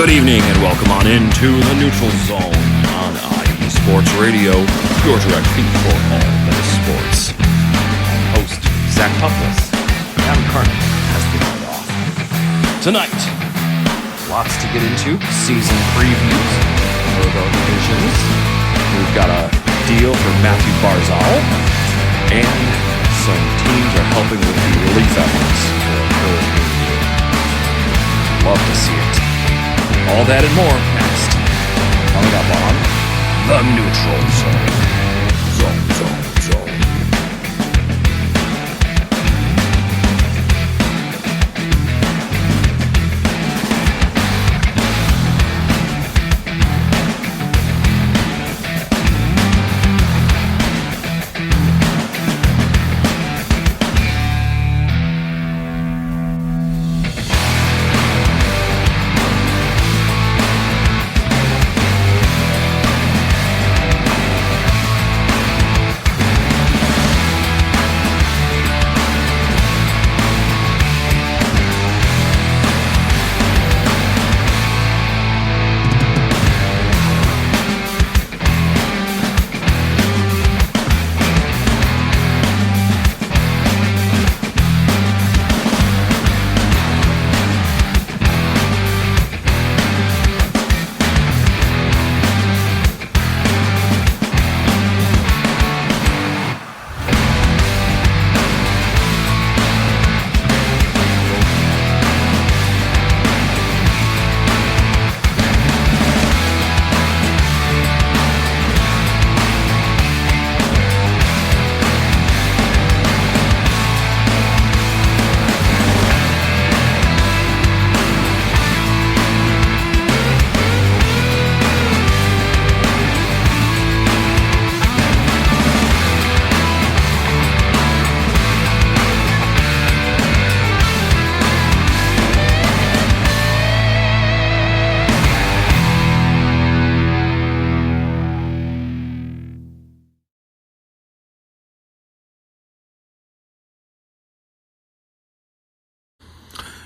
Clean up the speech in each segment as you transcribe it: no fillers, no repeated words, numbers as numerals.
Good evening and welcome on into the Neutral Zone on IE Sports Radio, your direct feed for all that is sports. Host Zach Puffless, Adam Carnick has been laid off. Tonight, lots to get into, season previews for the divisions. We've got a deal for Matthew Barzal, and some teams are helping with the relief efforts for Hurricane. Love to see it. All that and more next. Coming up on The Neutral Zone.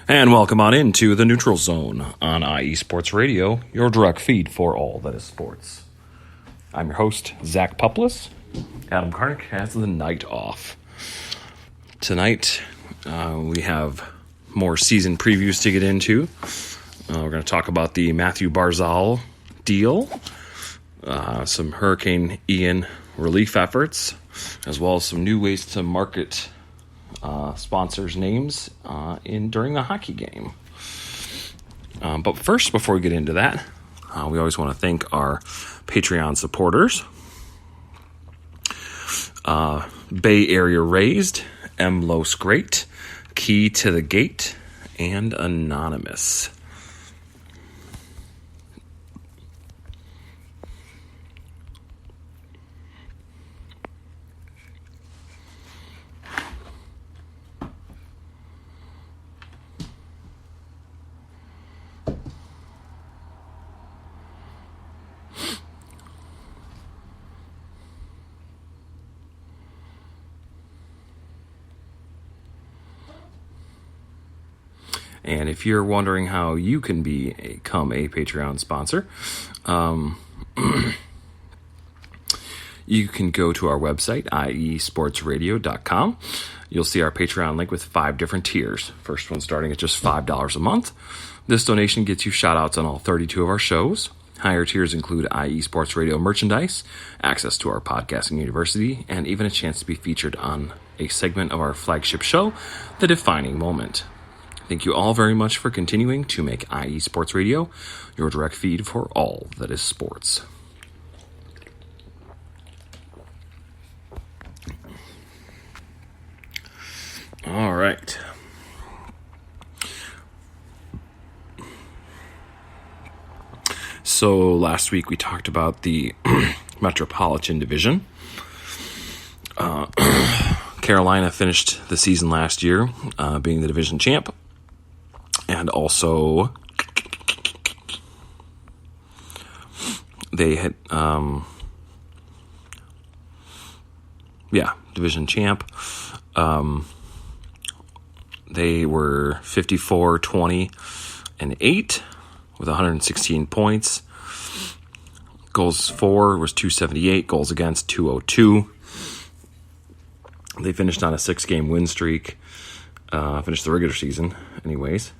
And welcome on into the Neutral Zone on IE Sports Radio, your direct feed for all that is sports. I'm your host, Zach Puffless. Adam Carnick has the night off. Tonight, we have more season previews to get into. We're going to talk about the Matthew Barzal deal, some Hurricane Ian relief efforts, as well as some new ways to market sponsors' names during the hockey game. But first, before we get into that, we always want to thank our Patreon supporters. Bay Area Raised, M. Los Great, Key to the Gate, and Anonymous. And if you're wondering how you can become a Patreon sponsor, you can go to our website, iesportsradio.com. You'll see our Patreon link with 5 different tiers. First one starting at just $5 a month. This donation gets you shout-outs on all 32 of our shows. Higher tiers include IE Sports Radio merchandise, access to our podcasting university, and even a chance to be featured on a segment of our flagship show, The Defining Moment. Thank you all very much for continuing to make IE Sports Radio your direct feed for all that is sports. All right. So last week we talked about the Metropolitan Division. Carolina finished the season last year being the division champ. And also, they had, division champ. They were 54-20-8 with 116 points. Goals for was 278. Goals against, 202. They finished on a 6-game win streak. Finished the regular season, anyways.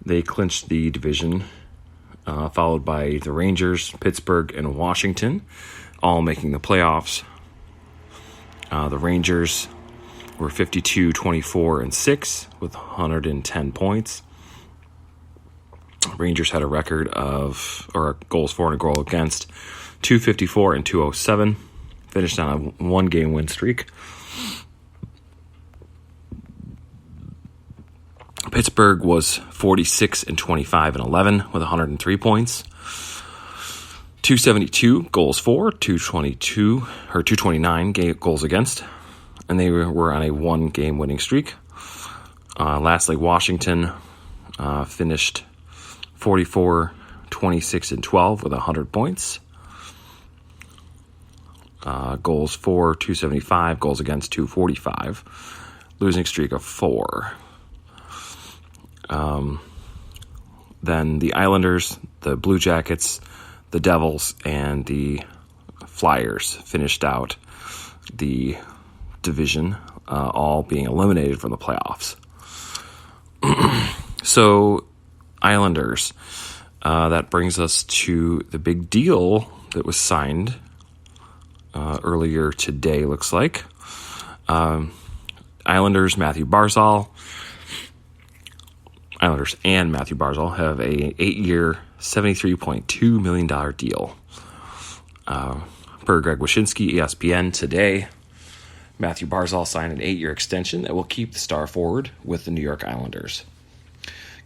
They clinched the division, followed by the Rangers, Pittsburgh, and Washington, all making the playoffs. The Rangers were 52, 24, and 6 with 110 points. Rangers had a record of, or goals for and a goal against, 254 and 207. Finished on a 1-game win streak. Pittsburgh was 46 and 25 and 11 with 103 points. 272 goals for, 229 goals against, and they were on a 1-game winning streak. Lastly, Washington finished 44, 26, and 12 with 100 points. Goals for, 275, goals against, 245. Losing streak of 4. Then the Islanders, the Blue Jackets, the Devils, and the Flyers finished out the division, all being eliminated from the playoffs. So, Islanders, that brings us to the big deal that was signed earlier today, looks like. Islanders and Matthew Barzal have a 8-year, $73.2 million deal. Per Greg Wyshynski, ESPN today, Matthew Barzal signed an 8-year extension that will keep the star forward with the New York Islanders.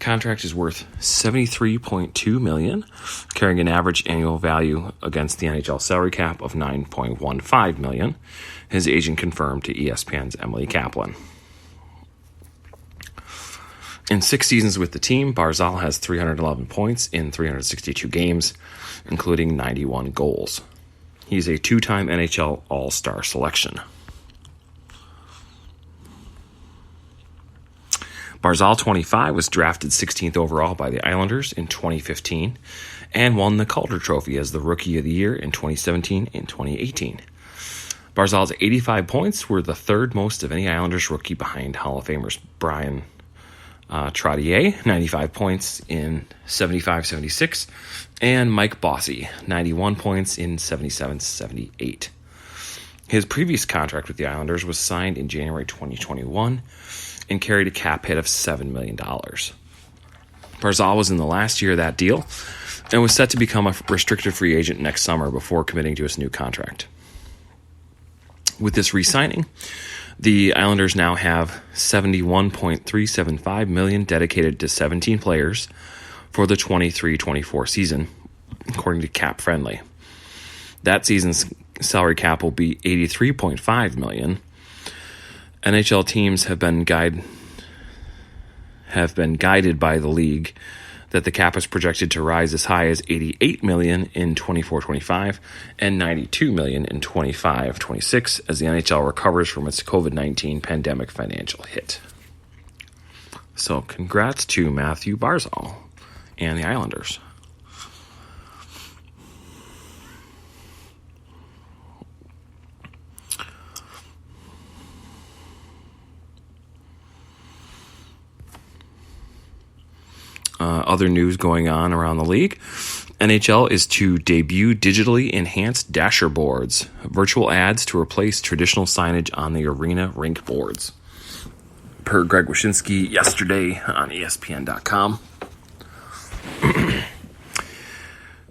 Contract is worth $73.2 million, carrying an average annual value against the NHL salary cap of $9.15 million. His agent confirmed to ESPN's Emily Kaplan. In 6 seasons with the team, Barzal has 311 points in 362 games, including 91 goals. He's a 2-time NHL All-Star selection. Barzal, 25, was drafted 16th overall by the Islanders in 2015 and won the Calder Trophy as the Rookie of the Year in 2017 and 2018. Barzal's 85 points were the third most of any Islanders rookie behind Hall of Famers Brian Trottier, 95 points in 75-76, and Mike Bossy, 91 points in 77-78. His previous contract with the Islanders was signed in January 2021 and carried a cap hit of $7 million. Barzal was in the last year of that deal and was set to become a restricted free agent next summer before committing to his new contract. With this re-signing, the Islanders now have $71.375 million dedicated to 17 players for the 23-24 season, according to Cap Friendly. That season's salary cap will be $83.5 million. NHL teams have been guided by the league that the cap is projected to rise as high as $88 million in 24-25 and $92 million in 25-26 as the NHL recovers from its COVID-19 pandemic financial hit. So congrats to Matthew Barzal and the Islanders. Other news going on around the league. NHL is to debut digitally enhanced dasher boards, virtual ads to replace traditional signage on the arena rink boards. Per Greg Wyshynski yesterday on ESPN.com.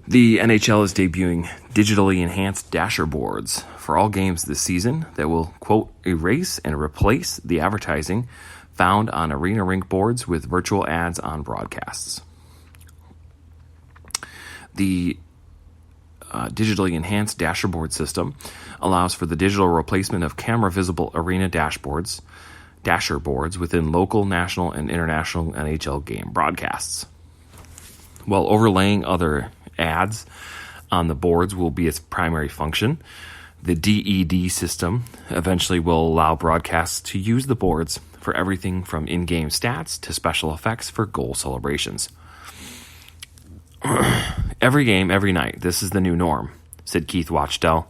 The NHL is debuting digitally enhanced dasher boards for all games this season that will, quote, erase and replace the advertising found on arena rink boards with virtual ads on broadcasts. The digitally enhanced dasher board system allows for the digital replacement of camera-visible arena dasher boards within local, national, and international NHL game broadcasts. While overlaying other ads on the boards will be its primary function, the DED system eventually will allow broadcasts to use the boards for everything from in-game stats to special effects for goal celebrations. Every game, every night. This is the new norm, said Keith Wachtel,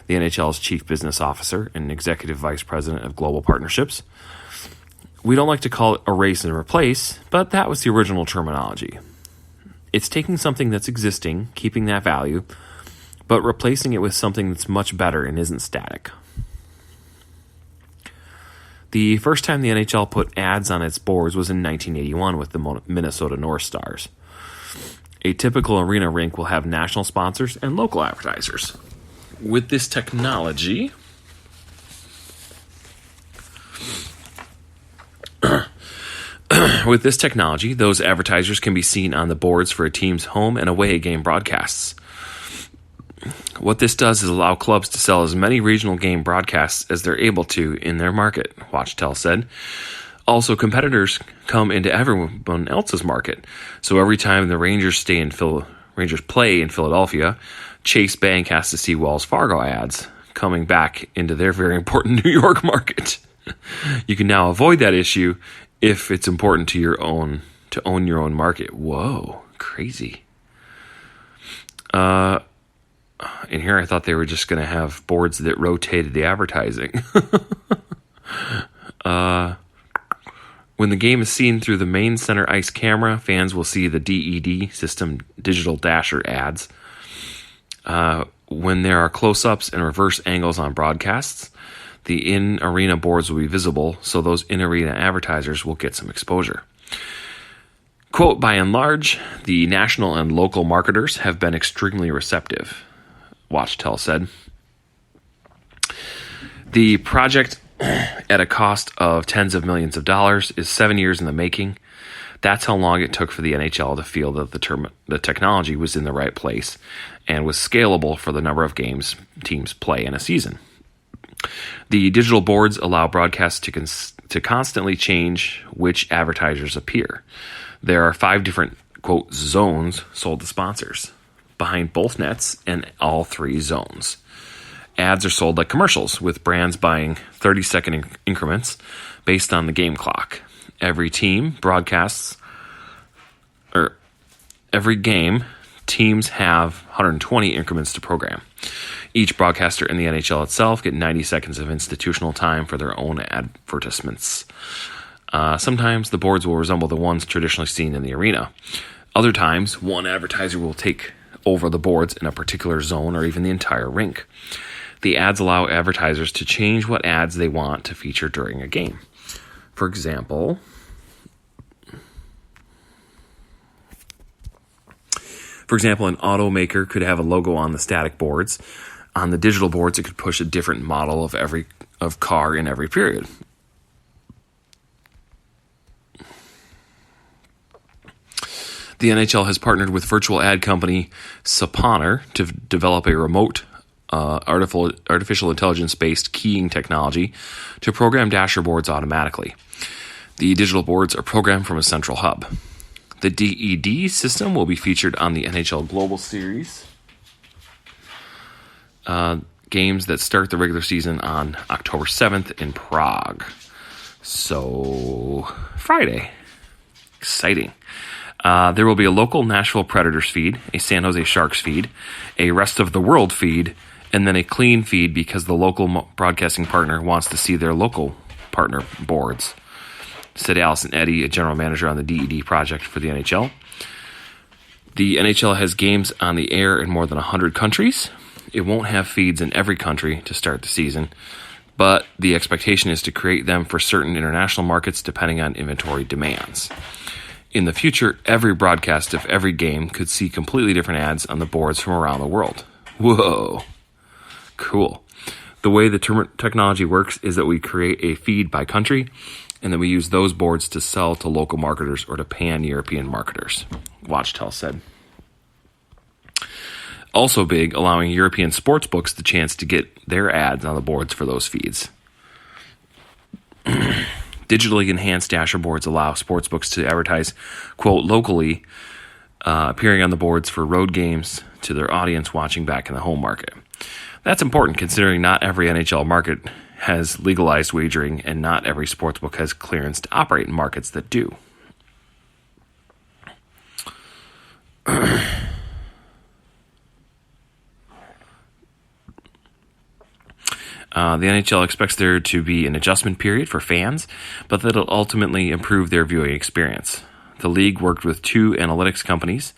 the NHL's chief business officer and executive vice president of global partnerships. We don't like to call it erase and replace, but that was the original terminology. It's taking something that's existing, keeping that value, but replacing it with something that's much better and isn't static. The first time the NHL put ads on its boards was in 1981 with the Minnesota North Stars. A typical arena rink will have national sponsors and local advertisers. With this technology, those advertisers can be seen on the boards for a team's home and away game broadcasts. What this does is allow clubs to sell as many regional game broadcasts as they're able to in their market, Wachtel said. Also, competitors come into everyone else's market. So every time the Rangers play in Philadelphia, Chase Bank has to see Wells Fargo ads coming back into their very important New York market. You can now avoid that issue if it's important to own your own market. Whoa, crazy. In here, I thought they were just going to have boards that rotated the advertising. When the game is seen through the main center ice camera, fans will see the DED system digital dasher ads. When there are close-ups and reverse angles on broadcasts, the in-arena boards will be visible, so those in-arena advertisers will get some exposure. Quote, by and large, the national and local marketers have been extremely receptive, Wachtel said. The project, at a cost of tens of millions of dollars, is 7 years in the making. That's how long it took for the NHL to feel that the technology was in the right place and was scalable for the number of games teams play in a season. The digital boards allow broadcasts to constantly change which advertisers appear. There are 5 different, quote, zones sold to sponsors behind both nets and all 3 zones. Ads are sold like commercials, with brands buying 30-second increments based on the game clock. Every game, teams have 120 increments to program. Each broadcaster in the NHL itself get 90 seconds of institutional time for their own advertisements. Sometimes the boards will resemble the ones traditionally seen in the arena. Other times, one advertiser will take over the boards in a particular zone or even the entire rink. The ads allow advertisers to change what ads they want to feature during a game. For example, an automaker could have a logo on the static boards. On the digital boards, it could push a different model of car in every period. The NHL has partnered with virtual ad company Saponer to develop a remote artificial intelligence-based keying technology to program dasher boards automatically. The digital boards are programmed from a central hub. The DED system will be featured on the NHL Global Series games that start the regular season on October 7th in Prague. So, Friday. Exciting. There will be a local Nashville Predators feed, a San Jose Sharks feed, a Rest of the World feed, and then a clean feed because the local broadcasting partner wants to see their local partner boards, said Allison Eddy, a general manager on the DED project for the NHL. The NHL has games on the air in more than 100 countries. It won't have feeds in every country to start the season, but the expectation is to create them for certain international markets depending on inventory demands. In the future, every broadcast of every game could see completely different ads on the boards from around the world. Whoa. Cool. The way the technology works is that we create a feed by country, and then we use those boards to sell to local marketers or to pan-European marketers, Wachtel said. Also big, allowing European sportsbooks the chance to get their ads on the boards for those feeds. Digitally enhanced dasher boards allow sportsbooks to advertise, quote, locally, appearing on the boards for road games to their audience watching back in the home market. That's important considering not every NHL market has legalized wagering and not every sportsbook has clearance to operate in markets that do. The NHL expects there to be an adjustment period for fans, but that'll ultimately improve their viewing experience. The league worked with 2 analytics companies,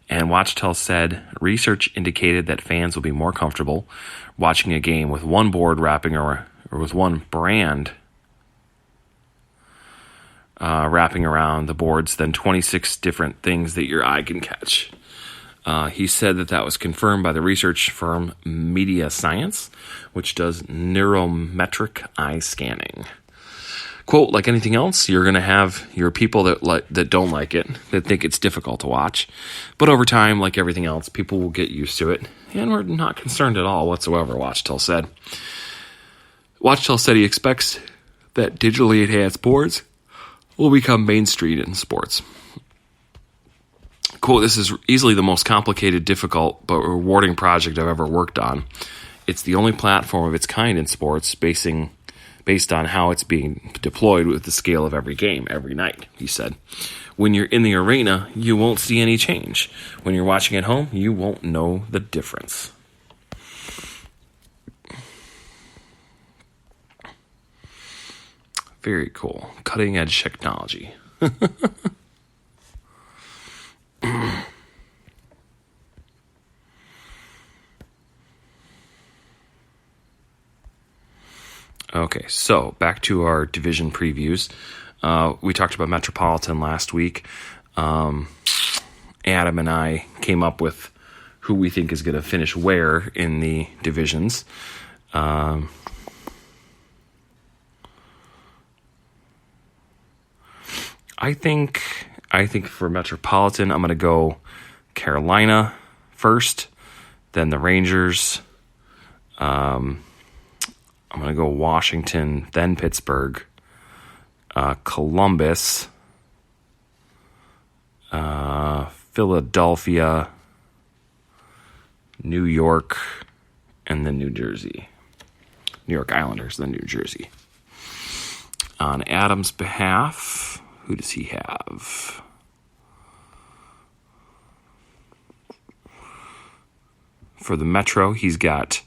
and Watchtel said research indicated that fans will be more comfortable watching a game with one board wrapping or with one brand wrapping around the boards than 26 different things that your eye can catch. He said that was confirmed by the research firm Media Science, which does neurometric eye scanning. Quote, like anything else, you're going to have your people that don't like it, that think it's difficult to watch. But over time, like everything else, people will get used to it. And we're not concerned at all whatsoever, Watchtel said. Watchtel said he expects that digitally enhanced boards will become mainstream in sports. Quote, this is easily the most complicated, difficult, but rewarding project I've ever worked on. It's the only platform of its kind in sports, based on how it's being deployed with the scale of every game, every night, he said. When you're in the arena, you won't see any change. When you're watching at home, you won't know the difference. Very cool. Cutting edge technology. Okay, so back to our division previews. We talked about Metropolitan last week. Adam and I came up with who we think is going to finish where in the divisions. I think for Metropolitan, I'm going to go Carolina first, then the Rangers. I'm going to go Washington, then Pittsburgh, Columbus, Philadelphia, New York, and then New Jersey. New York Islanders, then New Jersey. On Adam's behalf, who does he have? For the Metro, he's got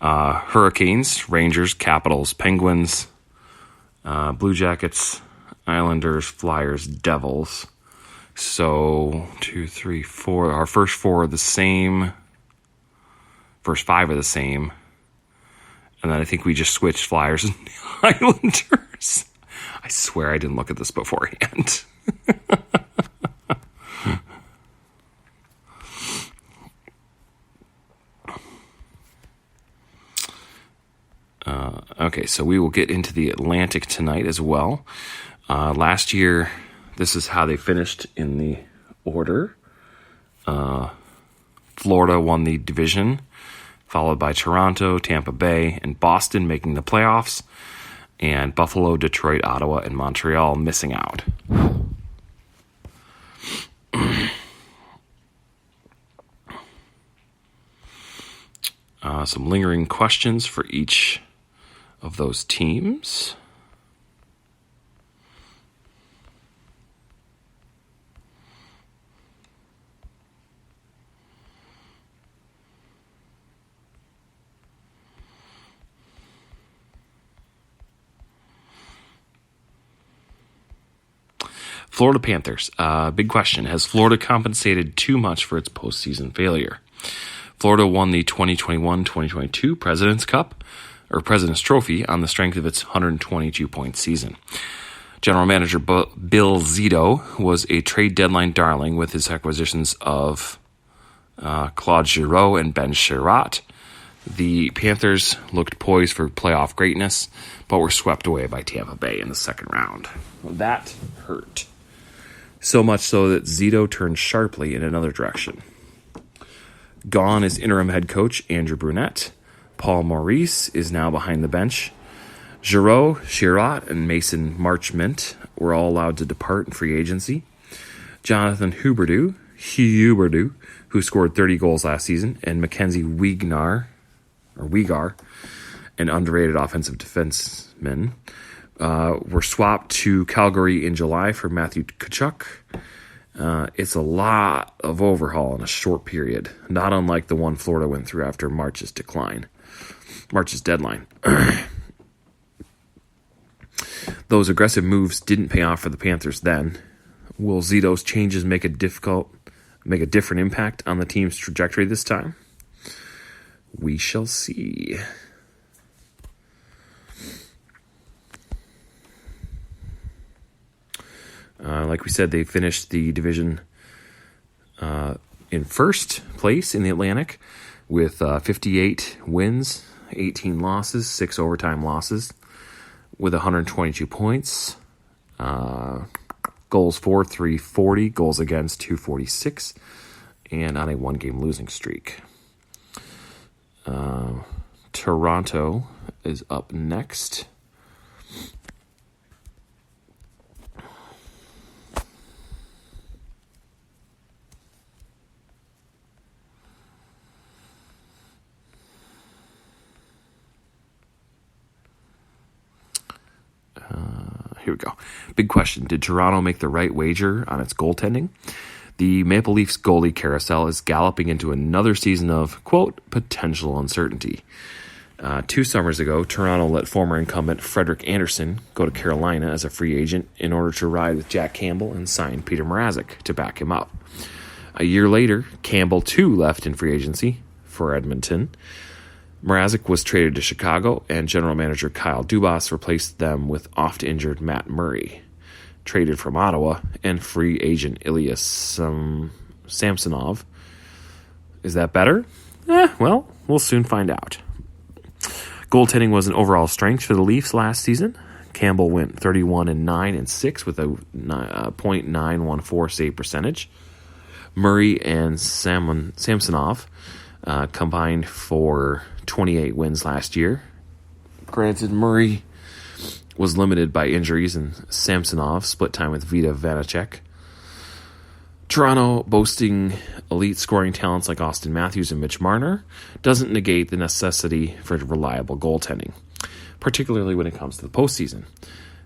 Hurricanes, Rangers, Capitals, Penguins, Blue Jackets, Islanders, Flyers, Devils. So 2, 3, 4. Our first 4 are the same. First 5 are the same. And then I think we just switched Flyers and Islanders. I swear I didn't look at this beforehand. Okay, so we will get into the Atlantic tonight as well. Last year, this is how they finished in the order. Florida won the division, followed by Toronto, Tampa Bay, and Boston making the playoffs, and Buffalo, Detroit, Ottawa, and Montreal missing out. Some lingering questions for each of those teams. Florida Panthers. Big question. Has Florida compensated too much for its postseason failure? Florida won the 2021-2022 President's Cup, or President's Trophy, on the strength of its 122-point season. General Manager Bill Zito was a trade deadline darling with his acquisitions of Claude Giroux and Ben Sherratt. The Panthers looked poised for playoff greatness, but were swept away by Tampa Bay in the second round. That hurt. So much so that Zito turned sharply in another direction. Gone is interim head coach Andrew Brunette. Paul Maurice is now behind the bench. Giroux, Sherratt, and Mason Marchment were all allowed to depart in free agency. Jonathan Huberdeau, who scored 30 goals last season, and Mackenzie Weegar, an underrated offensive defenseman, were swapped to Calgary in July for Matthew Tkachuk. It's a lot of overhaul in a short period, not unlike the one Florida went through after March's deadline. Those aggressive moves didn't pay off for the Panthers then. Will Zito's changes make a different impact on the team's trajectory this time? We shall see. Like we said, they finished the division in first place in the Atlantic with 58 wins, 18 losses, 6 overtime losses, with 122 points. Goals for 340, goals against 246, and on a one-game losing streak. Toronto is up next. Here we go. Big question. Did Toronto make the right wager on its goaltending? The Maple Leafs goalie carousel is galloping into another season of, quote, potential uncertainty. 2 summers ago, Toronto let former incumbent Frederik Andersen go to Carolina as a free agent in order to ride with Jack Campbell and sign Peter Mrazek to back him up. A year later, Campbell too left in free agency for Edmonton. Mrazek was traded to Chicago, and general manager Kyle Dubas replaced them with oft-injured Matt Murray, traded from Ottawa, and free agent Ilya Samsonov. Is that better? Well, we'll soon find out. Goaltending was an overall strength for the Leafs last season. Campbell went 31-9-6 with a .914 save percentage. Murray and Samsonov combined for 28 wins last year. Granted, Murray was limited by injuries, and Samsonov split time with Vita Vanacek. Toronto, boasting elite scoring talents like Austin Matthews and Mitch Marner, doesn't negate the necessity for reliable goaltending, particularly when it comes to the postseason.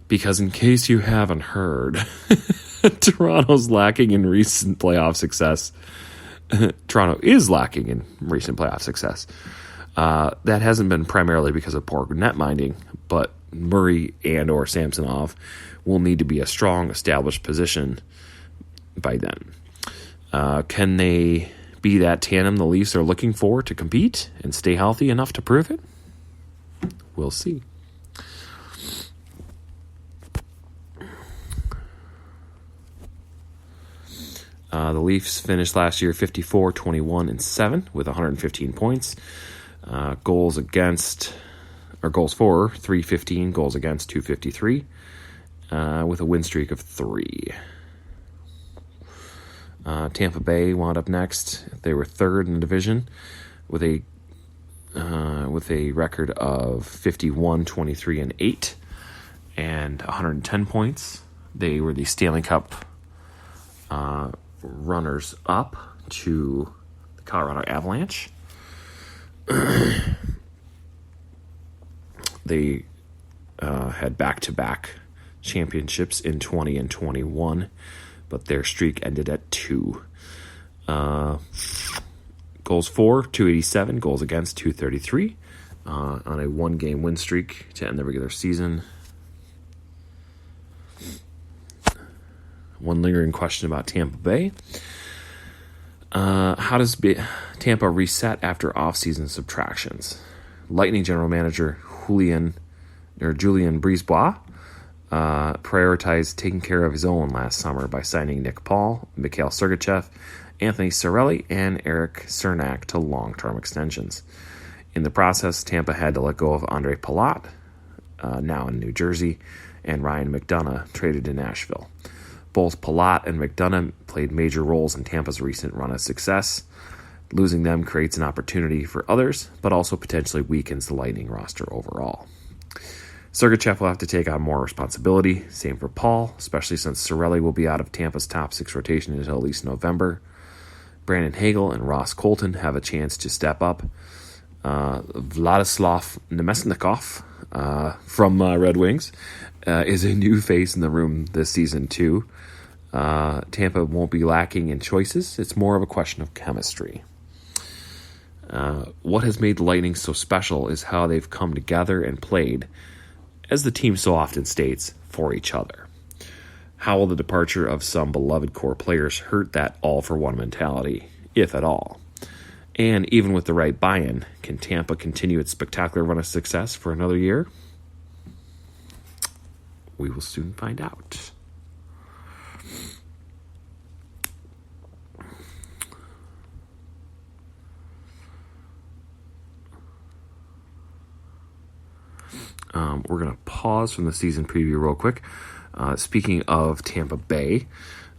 Because in case you haven't heard, Toronto's lacking in recent playoff success. Toronto is lacking in recent playoff success. That hasn't been primarily because of poor net minding, but Murray and or Samsonov will need to be a strong, established position by then. Can they be that tandem the Leafs are looking for to compete and stay healthy enough to prove it? We'll see. The Leafs finished last year 54-21-7 with 115 points. Goals for 315, goals against 253, with a win streak of 3. Tampa Bay wound up next. They were third in the division with a record of 51-23-8 and 110 points. They were the Stanley Cup runners up to the Colorado Avalanche. They had back-to-back championships in 20 and 21, but their streak ended at 2. Goals for, 287, goals against, 233, on a one-game win streak to end the regular season. One lingering question about Tampa Bay. How does Tampa reset after off-season subtractions? Lightning general manager Julien Brisebois prioritized taking care of his own last summer by signing Nick Paul, Mikhail Sergachev, Anthony Cirelli, and Eric Cernak to long-term extensions. In the process, Tampa had to let go of Andre Palat, now in New Jersey, and Ryan McDonough, traded to Nashville. Both Palat and McDonough played major roles in Tampa's recent run of success. Losing them creates an opportunity for others, but also potentially weakens the Lightning roster overall. Sergachev will have to take on more responsibility. Same for Paul, especially since Cirelli will be out of Tampa's top 6 rotation until at least November. Brandon Hagel and Ross Colton have a chance to step up. Vladislav Nemesnikov from Red Wings is a new face in the room this season too. Tampa won't be lacking in choices. It's more of a question of chemistry. What has made the Lightning so special is how they've come together and played, as the team so often states, for each other. How will the departure of some beloved core players hurt that all-for-one mentality, if at all? And even with the right buy-in, can Tampa continue its spectacular run of success for another year? We will soon find out. We're going to pause from the season preview real quick. Speaking of Tampa Bay,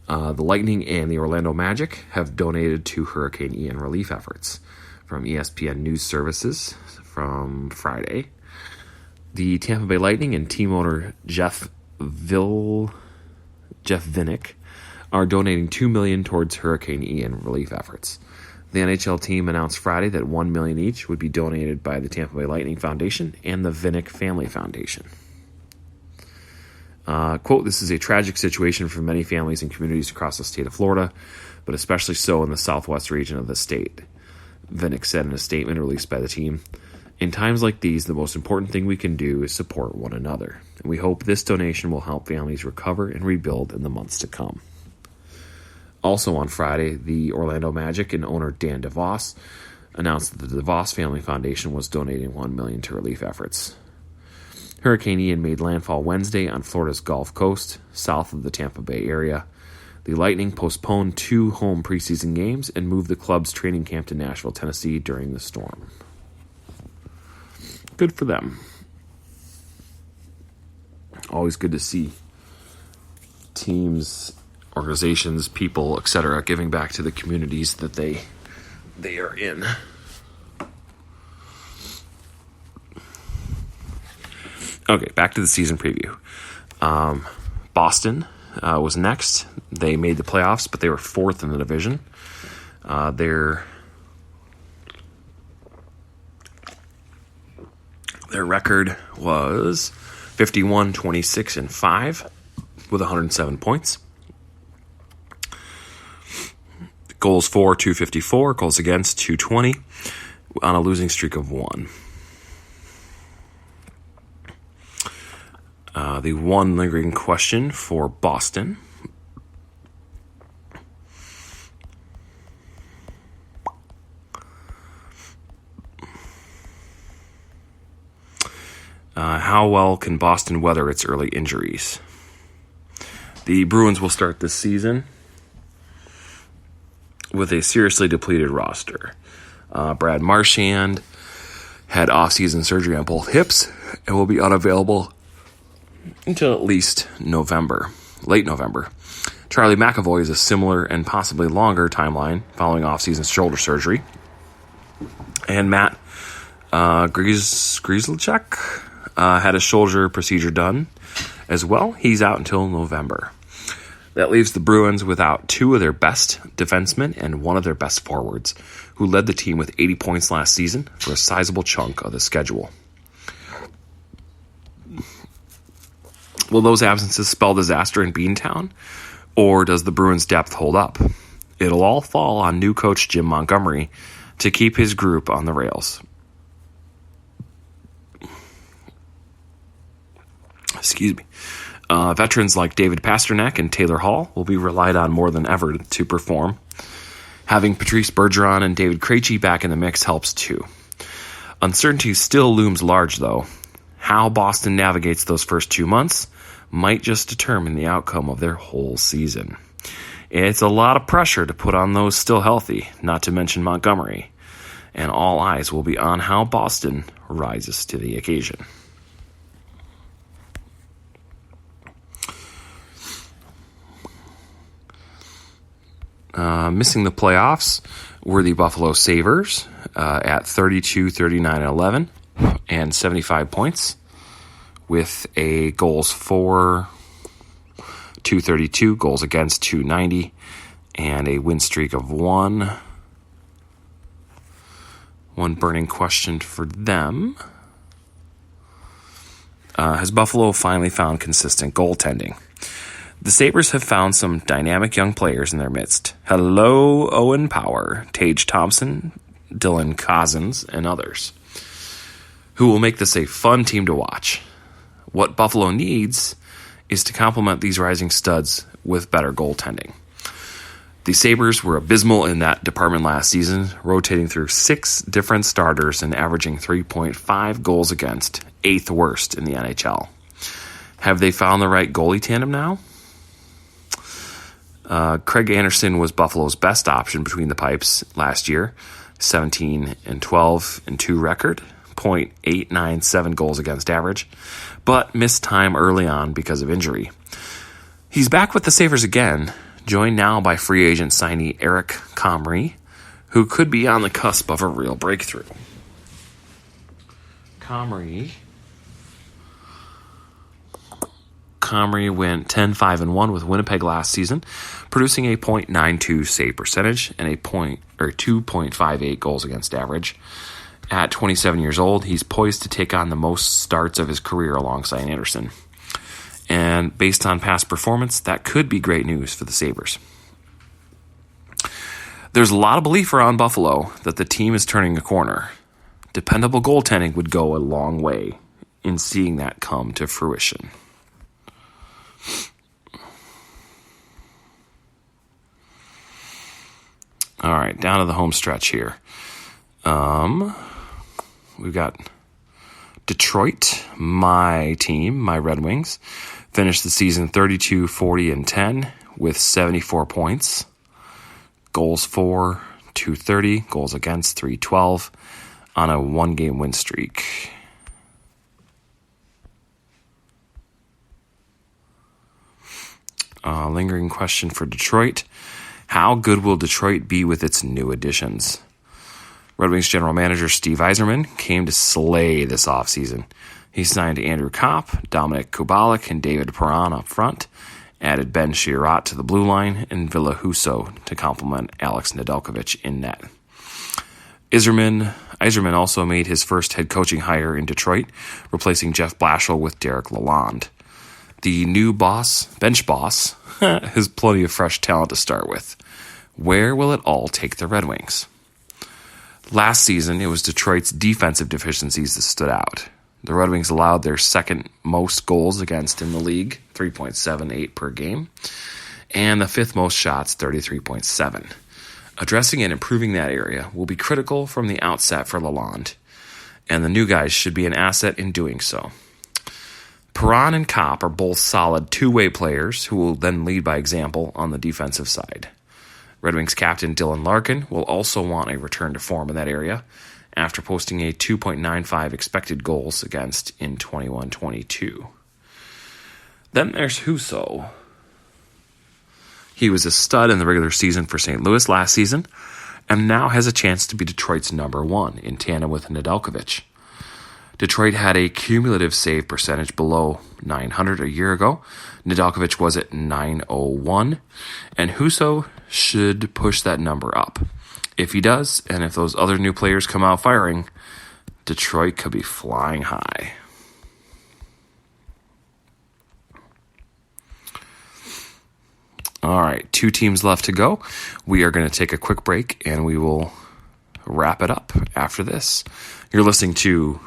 the Lightning and the Orlando Magic have donated to Hurricane Ian relief efforts. From ESPN News Services from Friday, the Tampa Bay Lightning and team owner Jeff Vinik are donating $2 million towards Hurricane Ian relief efforts. The NHL team announced Friday that $1 million each would be donated by the Tampa Bay Lightning Foundation and the Vinik Family Foundation. Quote, "This is a tragic situation for many families and communities across the state of Florida, but especially so in the southwest region of the state," Vinik said in a statement released by the team. "In times like these, the most important thing we can do is support one another. And we hope this donation will help families recover and rebuild in the months to come." Also on Friday, the Orlando Magic and owner Dan DeVos announced that the DeVos Family Foundation was donating $1 million to relief efforts. Hurricane Ian made landfall Wednesday on Florida's Gulf Coast, south of the Tampa Bay area. The Lightning postponed 2 home preseason games and moved the club's training camp to Nashville, Tennessee during the storm. Good for them. Always good to see teams, organizations, people, etc., giving back to the communities that they are in. Okay, back to the season preview. Boston was next. They made the playoffs, but they were 4th in the division. Their record was 51-26-5 with 107 points. Goals for 254, goals against 220 on a losing streak of 1. The one lingering question for Boston. How well can Boston weather its early injuries? The Bruins will start this season with a seriously depleted roster. Brad Marchand had off-season surgery on both hips and will be unavailable until at least late November. Charlie McAvoy is a similar and possibly longer timeline following off-season shoulder surgery. And Matt Grzelcyk had a shoulder procedure done as well. He's out until November. That leaves the Bruins without 2 of their best defensemen and 1 of their best forwards, who led the team with 80 points last season for a sizable chunk of the schedule. Will those absences spell disaster in Beantown, or does the Bruins' depth hold up? It'll all fall on new coach Jim Montgomery to keep his group on the rails. Excuse me. Veterans like David Pastrnak and Taylor Hall will be relied on more than ever to perform. Having Patrice Bergeron and David Krejci back in the mix helps too. Uncertainty still looms large, though. How Boston navigates those first 2 months might just determine the outcome of their whole season. It's a lot of pressure to put on those still healthy, not to mention Montgomery, and all eyes will be on how Boston rises to the occasion. Missing the playoffs were the Buffalo Sabers at 32-39-11 and 75 points with a goals for 232, goals against 290, and a win streak of 1. One burning question for them. Has Buffalo finally found consistent goaltending? The Sabres have found some dynamic young players in their midst. Hello, Owen Power, Tage Thompson, Dylan Cousins, and others, who will make this a fun team to watch. What Buffalo needs is to complement these rising studs with better goaltending. The Sabres were abysmal in that department last season, rotating through 6 different starters and averaging 3.5 goals against, 8th worst in the NHL. Have they found the right goalie tandem now? Craig Anderson was Buffalo's best option between the pipes last year, 17-12-2 record, .897 goals against average, but missed time early on because of injury. He's back with the Sabres again, joined now by free agent signee Eric Comrie, who could be on the cusp of a real breakthrough. Comrie went 10-5-1 with Winnipeg last season, producing a .92 save percentage and a 2.58 goals against average. At 27 years old, he's poised to take on the most starts of his career alongside Anderson. And based on past performance, that could be great news for the Sabres. There's a lot of belief around Buffalo that the team is turning a corner. Dependable goaltending would go a long way in seeing that come to fruition. All right, down to the home stretch here. We've got Detroit, my team, my Red Wings, finished the season 32-40-10 with 74 points. Goals for, 230. Goals against, 312 on a 1-game win streak. Lingering question for Detroit. How good will Detroit be with its new additions? Red Wings general manager Steve Yzerman came to slay this offseason. He signed Andrew Kopp, Dominic Kubalik, and David Perron up front, added Ben Chiarot to the blue line, and Ville Husso to complement Alex Nedeljkovic in net. Yzerman also made his first head coaching hire in Detroit, replacing Jeff Blashill with Derek Lalonde. The new bench boss, has plenty of fresh talent to start with. Where will it all take the Red Wings? Last season, it was Detroit's defensive deficiencies that stood out. The Red Wings allowed their second most goals against in the league, 3.78 per game, and the 5th most shots, 33.7. Addressing and improving that area will be critical from the outset for Lalonde, and the new guys should be an asset in doing so. Perron and Kopp are both solid two-way players who will then lead by example on the defensive side. Red Wings captain Dylan Larkin will also want a return to form in that area after posting a 2.95 expected goals against in 21-22. Then there's Husso. He was a stud in the regular season for St. Louis last season and now has a chance to be Detroit's number 1 in tandem with Nedeljkovic. Detroit had a cumulative save percentage below 900 a year ago. Nedeljkovic was at 901, and Husso should push that number up. If he does, and if those other new players come out firing, Detroit could be flying high. All right, 2 teams left to go. We are going to take a quick break, and we will wrap it up after this. You're listening to...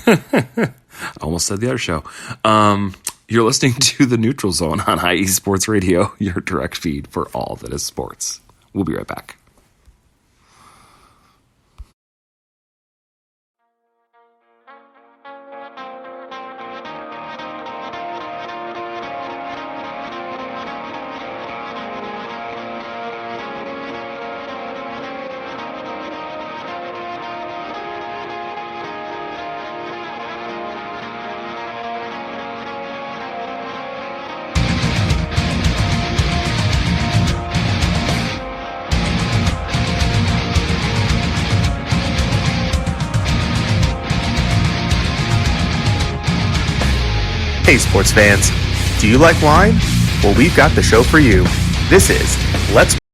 I almost said the other show. You're listening to The Neutral Zone on IE Sports Radio, your direct feed for all that is sports. We'll be right back. Hey sports fans, do you like wine? Well, we've got the show for you. This is Let's